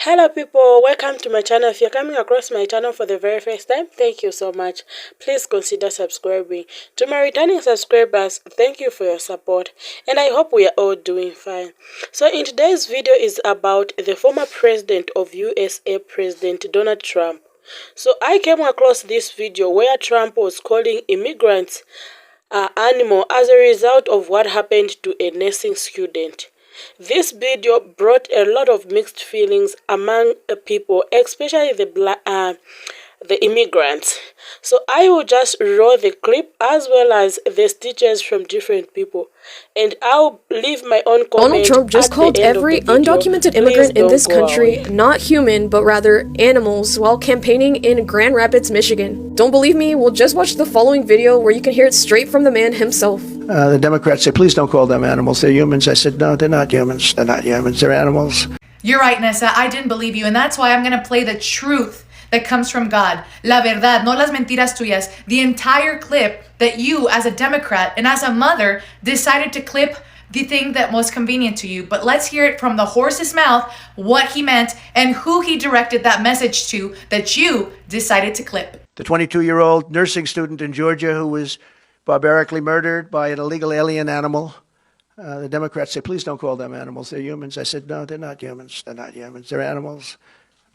Hello people, welcome to my channel. If you're coming across my channel for the very first time, thank you so much. Please consider subscribing. To my returning subscribers, thank you for your support and I hope we are all doing fine. So in today's video is about the former president of USA, President Donald Trump. So I came across this video where Trump was calling immigrants animal as a result of what happened to a nursing student. This video brought a lot of mixed feelings among people, especially the immigrants. So I will just roll the clip as well as the stitches from different people, and I'll leave my own comment. Donald Trump just called every undocumented immigrant in this country not human, but rather animals, while campaigning in Grand Rapids, Michigan. Don't believe me? Well, just watch the following video where you can hear it straight from the man himself. The Democrats say, please don't call them animals. They're humans. I said, no, they're not humans. They're not humans. They're animals. You're right, Nessa. I didn't believe you, and that's why I'm going to play the truth that comes from God. La verdad, no las mentiras tuyas. The entire clip that you, as a Democrat and as a mother, decided to clip the thing that was convenient to you. But let's hear it from the horse's mouth, what he meant, and who he directed that message to that you decided to clip. The 22-year-old nursing student in Georgia who was barbarically murdered by an illegal alien animal. The Democrats say, please don't call them animals. They're humans. I said, no, they're not humans. They're not humans. They're animals.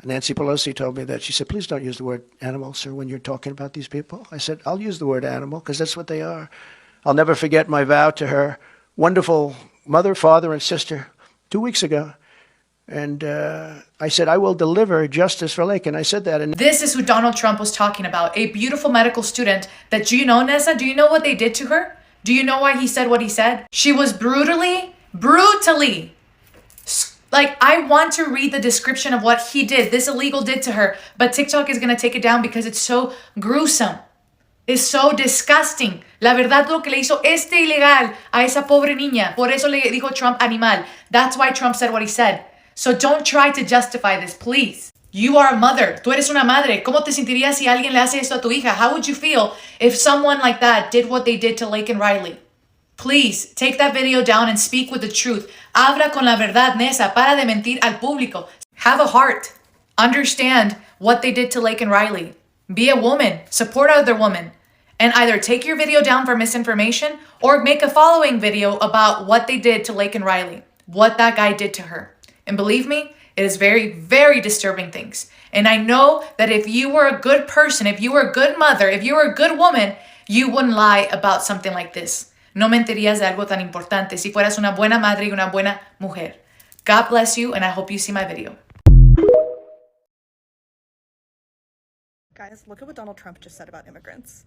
Nancy Pelosi told me that. She said, please don't use the word animal, sir, when you're talking about these people. I said, I'll use the word animal because that's what they are. I'll never forget my vow to her wonderful mother, father, and sister 2 weeks ago. And I said, I will deliver justice for Lake. And I said that. And this is who Donald Trump was talking about, a beautiful medical student that, do you know, Nessa? Do you know what they did to her? Do you know why he said what he said? She was brutally, like, I want to read the description of what he did, this illegal did to her, but TikTok is going to take it down because it's so gruesome. It's so disgusting. La verdad, lo que le hizo este ilegal a esa pobre niña. Por eso le dijo Trump animal. That's why Trump said what he said. So don't try to justify this, please. You are a mother. Tú eres una madre. ¿Cómo te sentirías si alguien le hace esto a tu hija? How would you feel if someone like that did what they did to Lake and Riley? Please, take that video down and speak with the truth. Habla con la verdad, Nessa. Para de mentir al público. Have a heart. Understand what they did to Lake and Riley. Be a woman. Support other women. And either take your video down for misinformation or make a following video about what they did to Lake and Riley. What that guy did to her. And believe me, it is very, very disturbing things. And I know that if you were a good person, if you were a good mother, if you were a good woman, you wouldn't lie about something like this. No mentirías de algo tan importante si fueras una buena madre y una buena mujer. God bless you, and I hope you see my video. Guys, look at what Donald Trump just said about immigrants.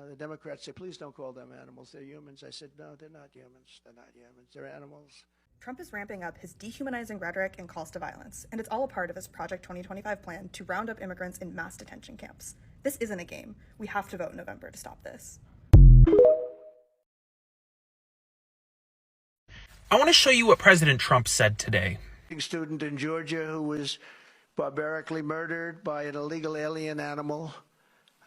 the Democrats say, please don't call them animals. They're humans. I said, no, they're not humans. They're not humans. They're animals. Trump is ramping up his dehumanizing rhetoric and calls to violence, and it's all a part of his Project 2025 plan to round up immigrants in mass detention camps. This isn't a game. We have to vote in November to stop this. I want to show you what President Trump said today. A student in Georgia who was barbarically murdered by an illegal alien animal.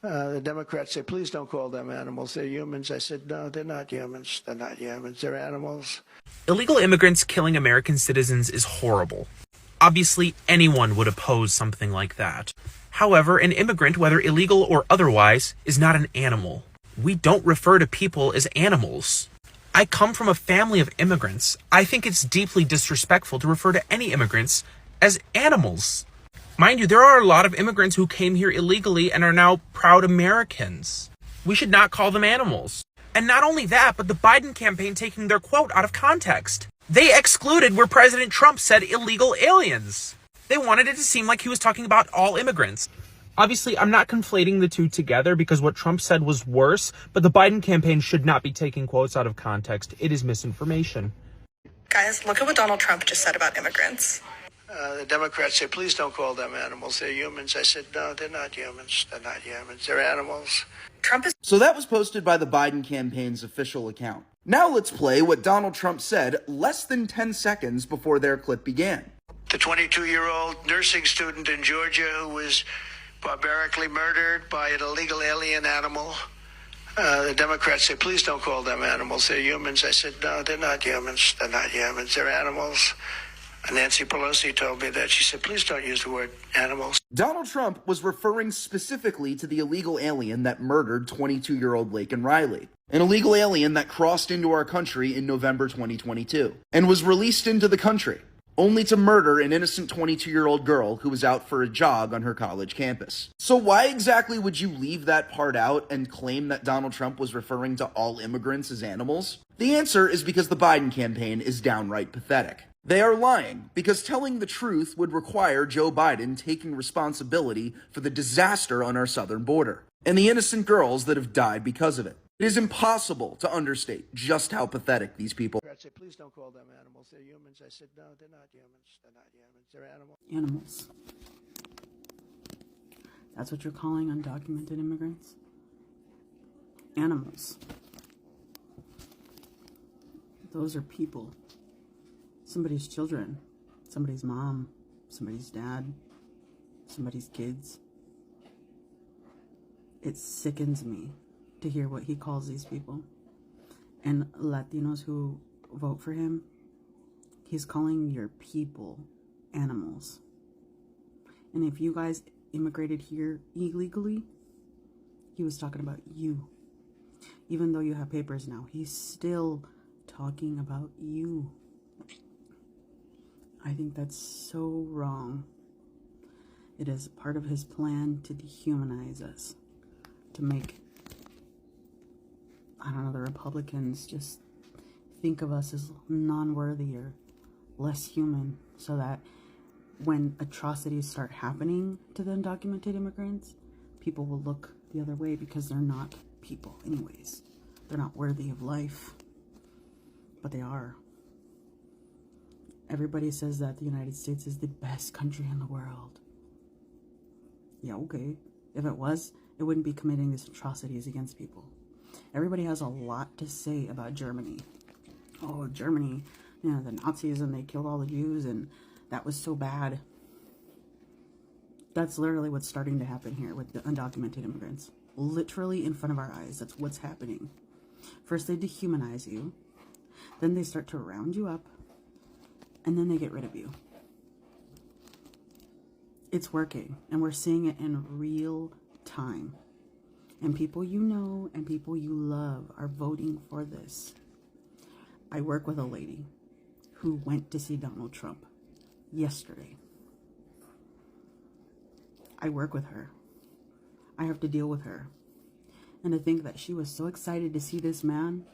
The Democrats say, please don't call them animals. They're humans. I said, no, they're not humans. They're not humans. They're animals. Illegal immigrants killing American citizens is horrible. Obviously, anyone would oppose something like that. However, an immigrant, whether illegal or otherwise, is not an animal. We don't refer to people as animals. I come from a family of immigrants. I think it's deeply disrespectful to refer to any immigrants as animals. Mind you, there are a lot of immigrants who came here illegally and are now proud Americans. We should not call them animals. And not only that, but the Biden campaign taking their quote out of context. They excluded where President Trump said illegal aliens. They wanted it to seem like he was talking about all immigrants. Obviously, I'm not conflating the two together because what Trump said was worse, but the Biden campaign should not be taking quotes out of context. It is misinformation. Guys, look at what Donald Trump just said about immigrants. The Democrats say, please don't call them animals. They're humans. I said, no, they're not humans. They're not humans. They're animals. So that was posted by the Biden campaign's official account. Now let's play what Donald Trump said less than 10 seconds before their clip began. The 22-year-old nursing student in Georgia who was barbarically murdered by an illegal alien animal. The Democrats say, please don't call them animals. They're humans. I said, no, they're not humans. They're not humans. They're animals. Nancy Pelosi told me that. She said, please don't use the word animals. Donald Trump was referring specifically to the illegal alien that murdered 22-year-old Laken Riley, an illegal alien that crossed into our country in November 2022 and was released into the country, only to murder an innocent 22-year-old girl who was out for a jog on her college campus. So why exactly would you leave that part out and claim that Donald Trump was referring to all immigrants as animals? The answer is because the Biden campaign is downright pathetic. They are lying because telling the truth would require Joe Biden taking responsibility for the disaster on our southern border and the innocent girls that have died because of it. It is impossible to understate just how pathetic these people are. I said, please don't call them animals. They're humans. I said, no, they're not humans. They're not humans. They're animals. Animals. That's what you're calling undocumented immigrants? Animals. Those are people. Somebody's children, somebody's mom, somebody's dad, somebody's kids. It sickens me to hear what he calls these people. And Latinos who vote for him, he's calling your people animals. And if you guys immigrated here illegally, he was talking about you. Even though you have papers now, he's still talking about you. I think that's so wrong. It is part of his plan to dehumanize us, to make, I don't know, the Republicans just think of us as non-worthy or less human, so that when atrocities start happening to the undocumented immigrants, people will look the other way because they're not people anyways. They're not worthy of life, but they are. Everybody says that the United States is the best country in the world. Yeah, okay. If it was, it wouldn't be committing these atrocities against people. Everybody has a lot to say about Germany. Oh, Germany, you know, the Nazis, and they killed all the Jews, and that was so bad. That's literally what's starting to happen here with the undocumented immigrants. Literally in front of our eyes. That's what's happening. First they dehumanize you. Then they start to round you up. And then they get rid of you. It's working, and we're seeing it in real time. And people you know and people you love are voting for this. I work with a lady who went to see Donald Trump yesterday. I work with her. I have to deal with her. And to think that she was so excited to see this man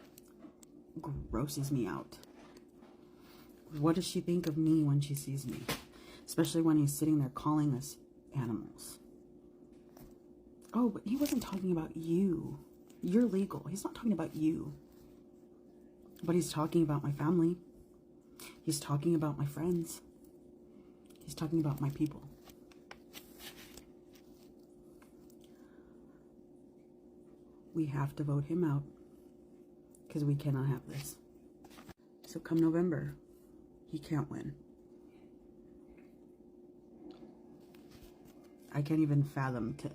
grosses me out. What does she think of me when she sees me? Especially when he's sitting there calling us animals. Oh, but he wasn't talking about you. You're legal. He's not talking about you. But he's talking about my family. He's talking about my friends. He's talking about my people. We have to vote him out because we cannot have this. So come November, he can't win. I can't even fathom to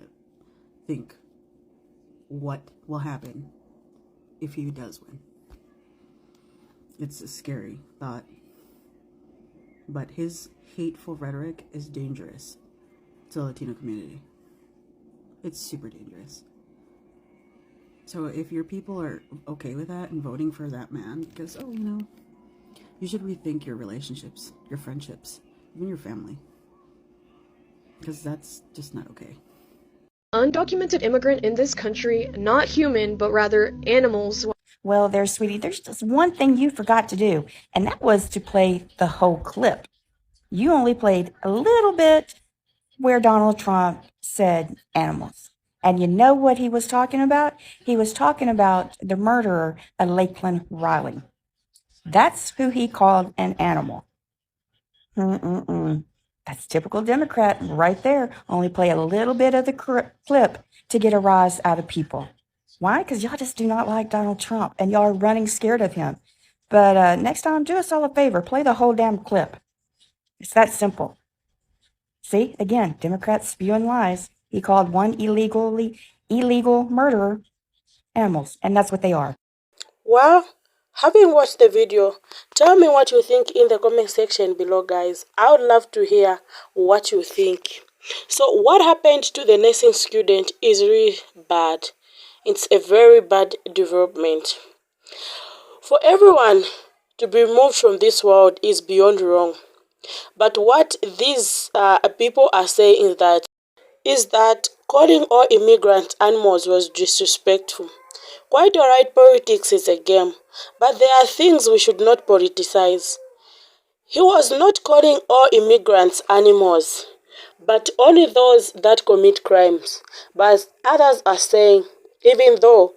think what will happen if he does win. It's a scary thought. But his hateful rhetoric is dangerous to the Latino community. It's super dangerous. So if your people are okay with that and voting for that man, because, oh, you know, you should rethink your relationships, your friendships, even your family. Because that's just not okay. Undocumented immigrant in this country, not human, but rather animals. Well, there, sweetie, there's just one thing you forgot to do, and that was to play the whole clip. You only played a little bit where Donald Trump said animals. And you know what he was talking about? He was talking about the murderer of Laken Riley. That's who he called an animal. That's typical Democrat right there. Only play a little bit of the clip to get a rise out of people. Why? Because y'all just do not like Donald Trump, and y'all are running scared of him. But next time, do us all a favor. Play the whole damn clip. It's that simple. See, again, Democrats spewing lies. He called one illegal murderer animals, and that's what they are. Well, Having watched the video, tell me what you think in the comment section below, guys. I would love to hear what you think. So what happened to the nursing student is really bad. It's a very bad development. For everyone to be removed from this world is beyond wrong. But what these people are saying is that calling all immigrant animals was disrespectful. Quite alright, politics is a game, but there are things we should not politicize. He was not calling all immigrants animals, but only those that commit crimes. But others are saying, even though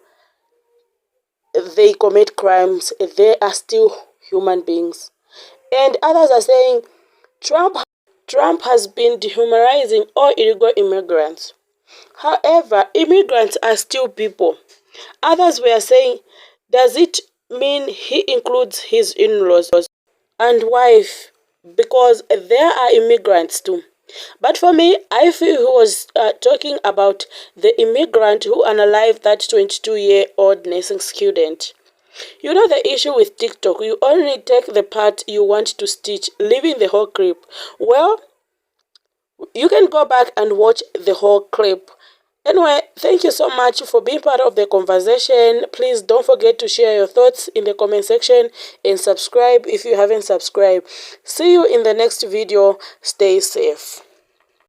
they commit crimes, they are still human beings. And others are saying, Trump has been dehumanizing all illegal immigrants. However, immigrants are still people. Others were saying, does it mean he includes his in-laws and wife? Because there are immigrants too. But for me, I feel he was talking about the immigrant who unalived that 22-year-old nursing student. You know the issue with TikTok, you only take the part you want to stitch, leaving the whole clip. Well, you can go back and watch the whole clip. Anyway, thank you so much for being part of the conversation. Please don't forget to share your thoughts in the comment section and subscribe if you haven't subscribed. See you in the next video. Stay safe.